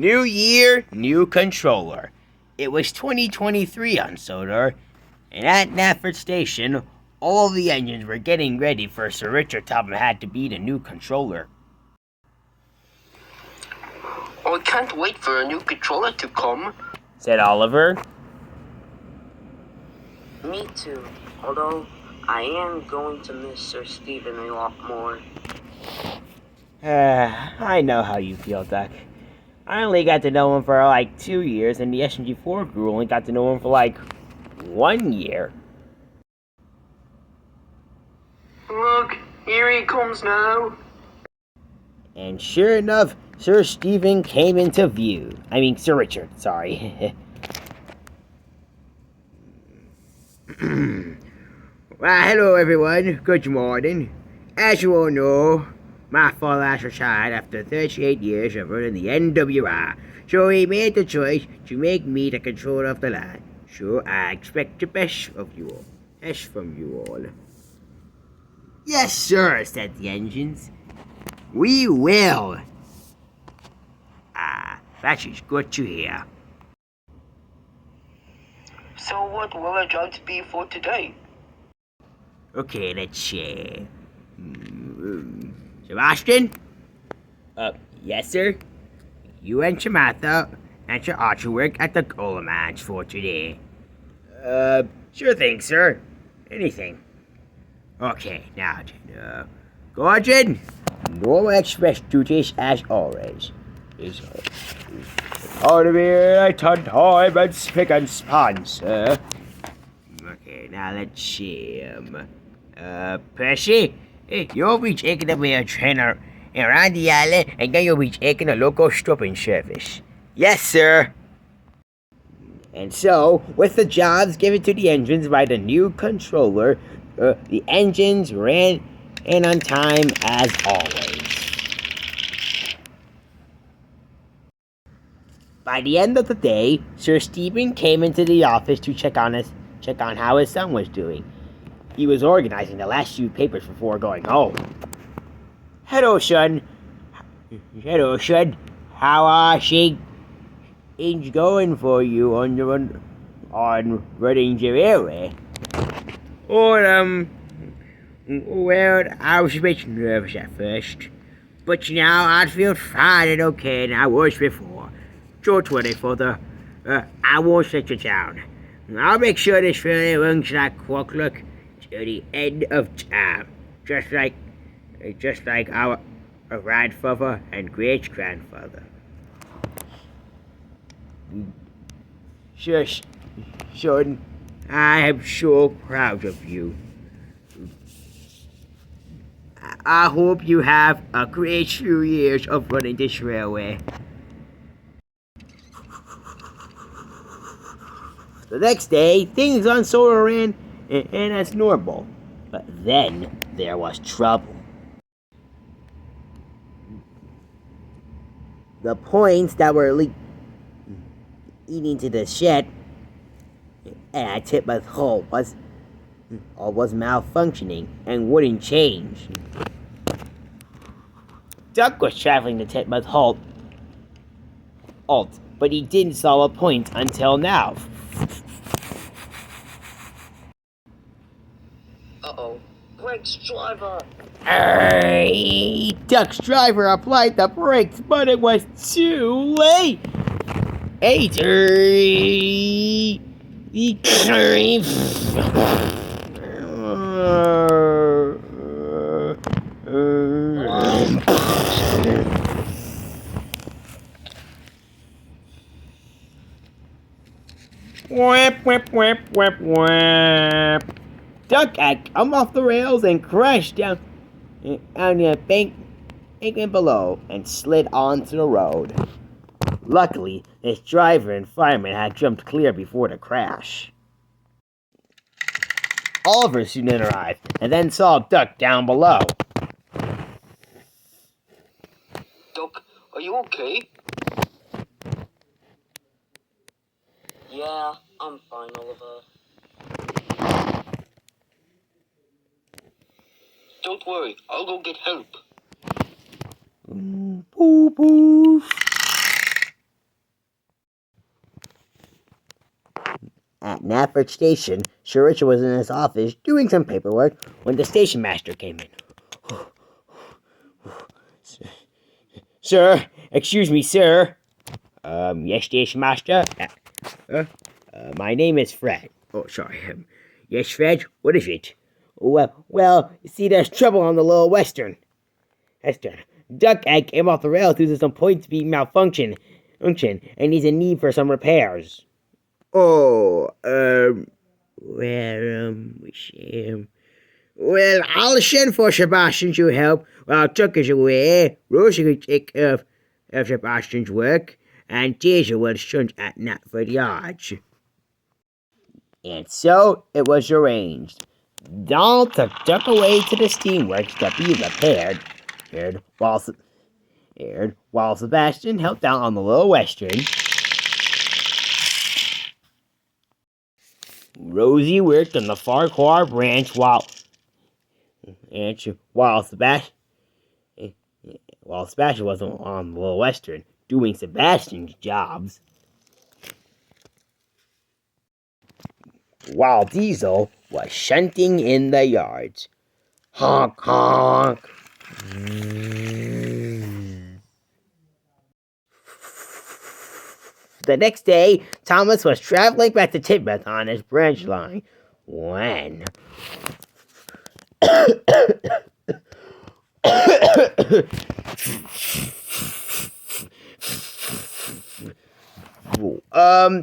New year, new controller. It was 2023 on Sodor, and at Nafford Station, all the engines were getting ready for Sir Richard Topham had to beat a new controller. I can't wait for a new controller to come, said Oliver. Me too, although I am going to miss Sir Stephen a lot more. I know how you feel, Duck. I only got to know him for like 2 years, and the SMG4 crew only got to know him for like 1 year. Look, here he comes now. And sure enough, Sir Stephen came into view. I mean, Sir Richard, sorry. Well, hello everyone, good morning. As you all know, my father has retired after 38 years of running the NWR, so he made the choice to make me the controller of the line. So I expect the best of you all. Best from you all. Yes, sir, said the engines. We will. That is good to hear. So what will our jobs be for today? Okay, let's see. Sebastian? Yes, sir? You and Samantha and your archer work at the coal mines for today. Sure thing, sir. Anything. Okay, now then, Gordon, normal express duties as always. Out of here, I turn time and spick and span, sir. Okay, now let's see, Percy, you'll be taking the mail train around the island, and then you'll be taking a local stopping service. Yes, sir. And so, with the jobs given to the engines by the new controller, the engines ran in on time as always. By the end of the day, Sir Stephen came into the office to check on how his son was doing. He was organizing the last few papers before going home. Hello, son. How are things going for you on running the railway? Well, I was a bit nervous at first, but now I feel fine and okay than I was before. Don't worry, Father. I won't let you down. I'll make sure this train runs like clockwork to the end of time, just like our grandfather and great-grandfather. Sure, son, I am so proud of you. I hope you have a great few years of running this railway. The next day, things on Sodor ran and as normal. But then there was trouble. The points that were eating to the shed at Titmuth Hall was malfunctioning and wouldn't change. Duck was traveling to Titmuth Hall, but he didn't solve a point until now. Uh-oh. Brakes, driver! Duck's driver applied the brakes, but it was too late. Whip. Duck had come off the rails and crashed down on the embankment below and slid onto the road. Luckily, his driver and fireman had jumped clear before the crash. Oliver soon arrived and then saw Duck down below. Duck, are you okay? Yeah, I'm fine, Oliver. Don't worry, I'll go get help. Poof. At Knapford Station, Sir Richard was in his office doing some paperwork when the station master came in. Sir, excuse me, sir. Yes, station master. My name is Fred. Oh, sorry. Yes, Fred. What is it? Well, you see, there's trouble on the Lower Western. Duck egg came off the rail due to some points being malfunction, and he's in need for some repairs. Oh, well, I'll send for Sebastian to help while Tuck is away. Rosie will take care of Sebastian's work, and Jason will shunt at Knapford Yards. And so it was arranged. Donald took Duck away to the steamworks to be repaired, while Sebastian helped out on the Lower Western. Rosie worked on the Farquhar branch while Sebastian was on the Lower Western doing Sebastian's jobs. While Diesel was shunting in the yards. Honk, honk. The next day, Thomas was traveling back to Titbeth on his branch line when...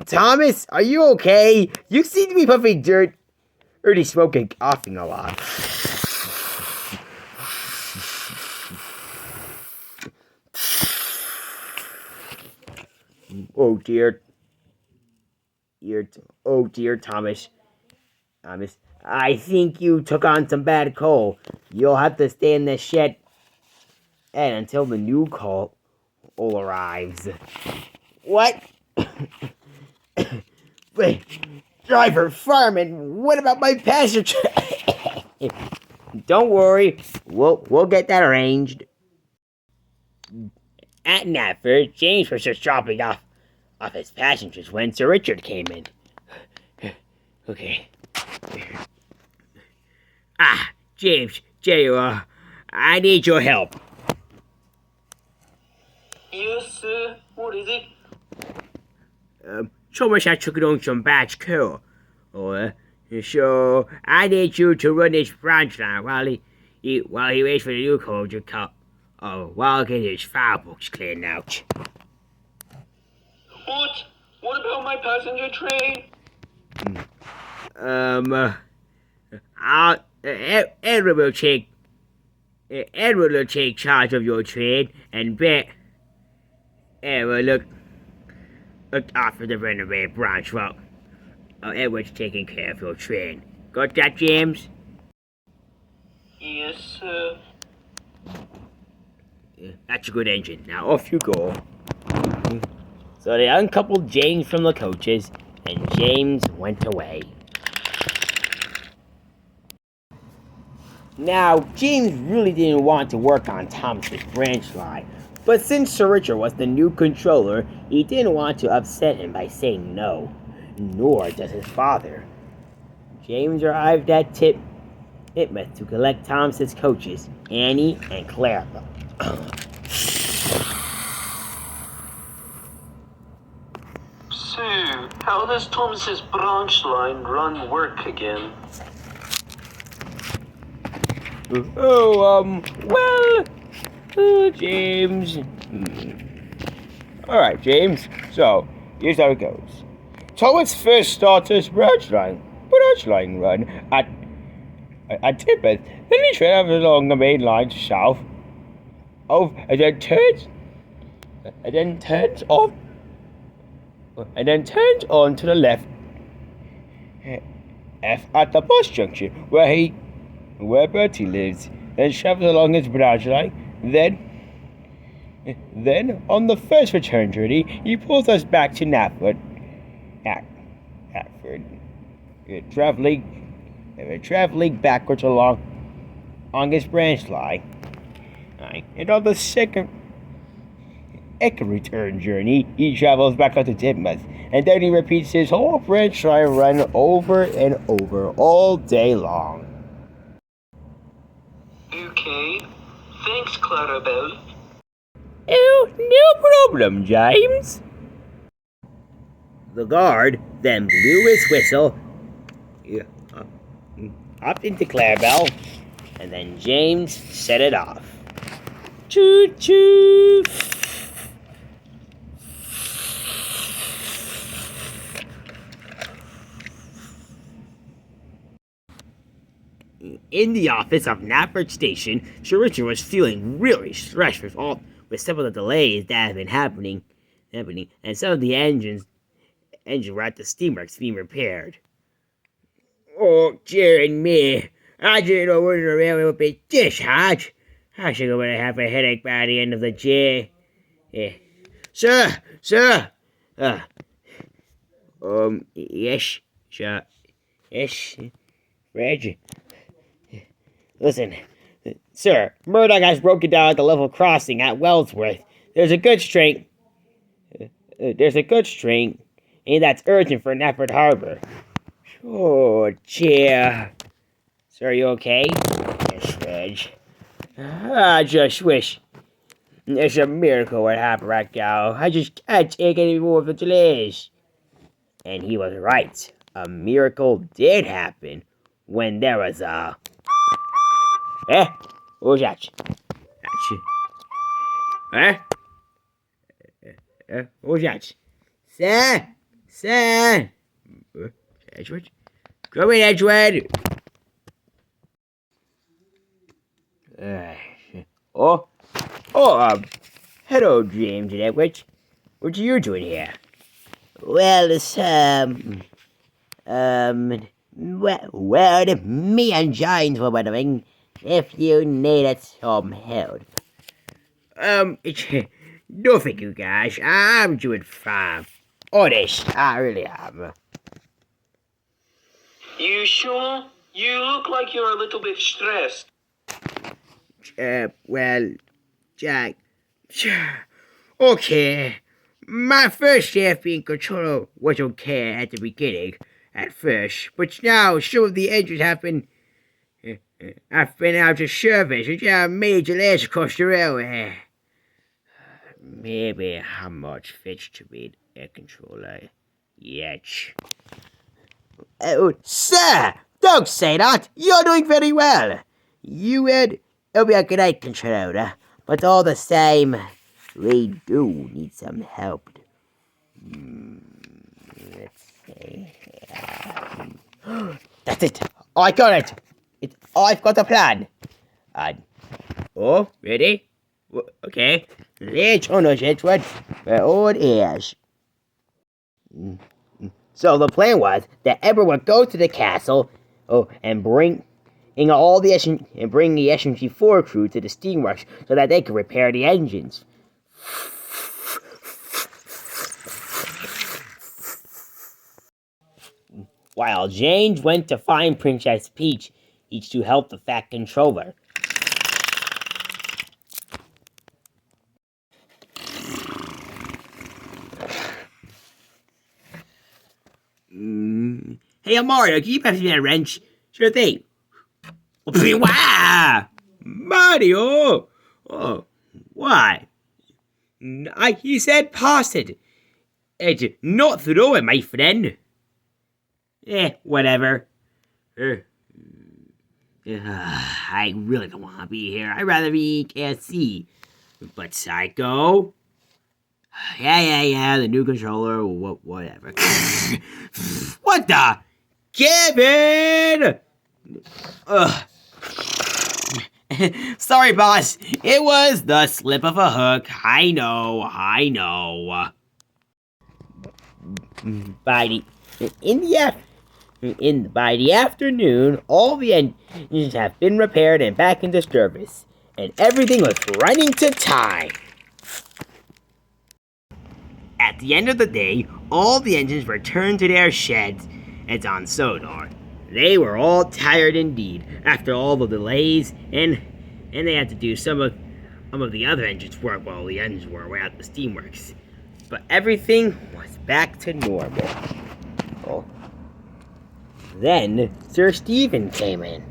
Thomas, are you okay? You seem to be puffing dirty smoke and coughing a lot. Oh dear, Thomas. I think you took on some bad coal. You'll have to stay in this shed until the new coal arrives. What? Wait, driver, fireman, what about my passenger? Don't worry, we'll get that arranged. At Knapford, James was just dropping off his passengers when Sir Richard came in. Okay. James, there you are. I need your help. Yes, sir. What is it? Thomas had took on some bad coal. So I need you to run this branch line while he waits for the new coal to come. While getting his file books cleared out. What? What about my passenger train? Edward will take charge of your train, and Edward look after the renovated branch route. Edward's taking care of your train. Got that, James? Yes, sir. That's a good engine. Now off you go. So they uncoupled James from the coaches, and James went away. Now, James really didn't want to work on Thomas's branch line, but since Sir Richard was the new controller, he didn't want to upset him by saying no, nor does his father. James arrived at Titbeth to collect Thomas's coaches, Annie and Clara. So, how does Thomas's branch line work again? James. Alright, James. So, here's how it goes. Thomas first started his branch line run at Titbeth. Then he traveled along the main line south and then turns on to the left at the bus junction where Bertie lives, then travels along his branch line. Then on the first return journey, he pulls us back to Knapford, traveling backwards along his branch line. And on the second Eka return journey, he travels back up to Titmuss, and then he repeats his whole French try run over and over all day long. Okay. Thanks, Clarabelle. Oh, no problem, James. The guard then blew his whistle, up into Clarabelle, and then James set it off. Choo-choo! In the office of Knapford Station, Sir Richard was feeling really stressed with some of the delays that had been happening, and some of the engines were at the steamworks being repaired. Oh, dear me! I didn't know running around would be this hot. I think I'm gonna have a headache by the end of the day. Sir! Yes, sir. Yes, Reg. Listen, sir, Murdoch has broken down at the level crossing at Wellsworth. There's a good strain, and that's urgent for Knapford Harbor. Oh, dear. Sir, are you okay? Yes, Reg. I just wish there's a miracle would happen right now. I just can't take any more of the delays. And he was right. A miracle did happen when there was a... Who's that? Who's that? Sir! Edward? Come in, Edward! Hello, James and Edward. What are you doing here? Well, it's, me and James were wondering if you needed some help. It's nothing, you guys. I'm doing fine. Honest, I really am. You sure? You look like you're a little bit stressed. Well, Jack. Okay. My first day of being controller was okay at the beginning, at first, but now some of the engines have been out of service, and there are major delays across the railway. Maybe I'm not fit to be a controller yet. Oh, sir! Don't say that! You're doing very well! You'll be a great controller, but all the same, we do need some help. Let's see. That's it! I got it! I've got a plan! Ready? Okay. Let's on us, Edward. We're all ears. So the plan was that everyone would go to the castle, and bring the SMG4 crew to the steamworks so that they could repair the engines. While James went to find Princess Peach to help the Fat Controller. Hey, Mario, can you pass me that wrench? Sure thing. Wow! Mario! Oh, why? He said pass it. It's not throw it, my friend. Whatever. I really don't want to be here. I'd rather be KFC. But Psycho? Yeah, the new controller, whatever. What the? Kevin! Sorry, boss. It was the slip of a hook. I know. By the afternoon, all the engines have been repaired and back into service, and everything was running to time. At the end of the day, all the engines returned to their sheds and on Sodor. They were all tired indeed after all the delays, and they had to do some of Some of the other engines work while the engines were at the steamworks. But everything was back to normal. Oh. Then Sir Stephen came in.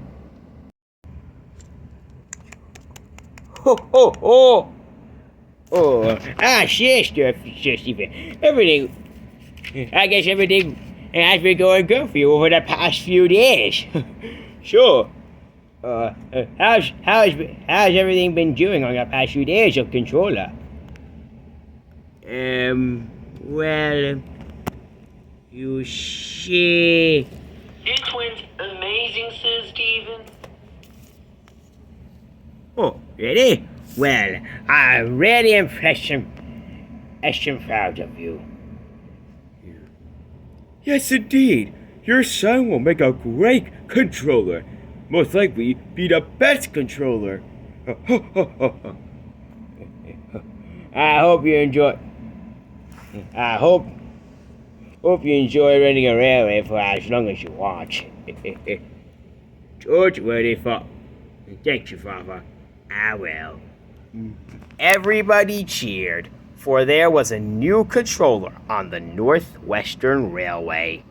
Ho ho ho! Sure, Sir Stephen. I guess everything has been going good for you over the past few days. Sure. How's everything been doing on the past few days of controller? Well, you see... It went amazing, Sir Stephen. Oh, really? Well, I'm really impressed and proud of you. Yes, indeed. Your son will make a great controller. Most likely be the best controller. I hope you enjoy running a railway for as long as you want. George, ready for... Thank you, Father. I will. Everybody cheered, for there was a new controller on the Northwestern Railway.